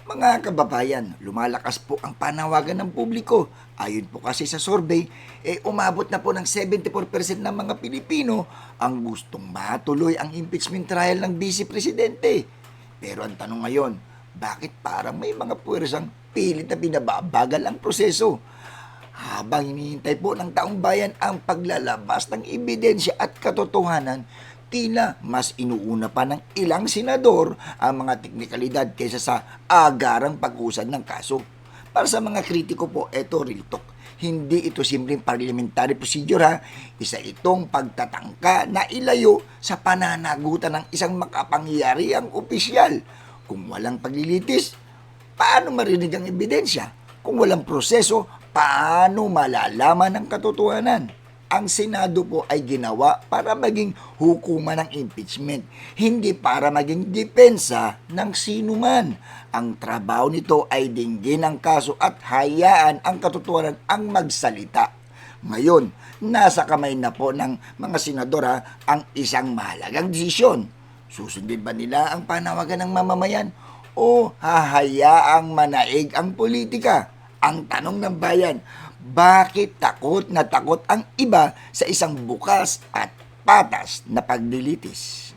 Mga kababayan, lumalakas po ang panawagan ng publiko. Ayon po kasi sa survey, umabot na po ng 74% ng mga Pilipino ang gustong matuloy ang impeachment trial ng Vice Presidente. Pero ang tanong ngayon, bakit parang may mga puwersang pilit na binababagal ang proseso? Habang hinihintay po ng taong bayan ang paglalabas ng ebidensya at katotohanan, tila mas inuuna pa ng ilang senador ang mga teknikalidad kaysa sa agarang pag-usad ng kaso. Para sa mga kritiko po, eto real talk. Hindi ito simpleng parliamentary procedure ha. Isa itong pagtatangka na ilayo sa pananagutan ng isang makapangyarihang opisyal. Kung walang paglilitis, paano marinig ang ebidensya? Kung walang proseso, paano malalaman ang katotohanan? Ang Senado po ay ginawa para maging hukuman ng impeachment, hindi para maging depensa ng sinuman. Ang trabaho nito ay dinggin ang kaso at hayaan ang katotohanan ang magsalita. Ngayon, nasa kamay na po ng mga senador ang isang mahalagang desisyon. Susundin ba nila ang panawagan ng mamamayan o hahayaang manaig ang politika? Ang tanong ng bayan, bakit takot na takot ang iba sa isang bukas at patas na paglilitis?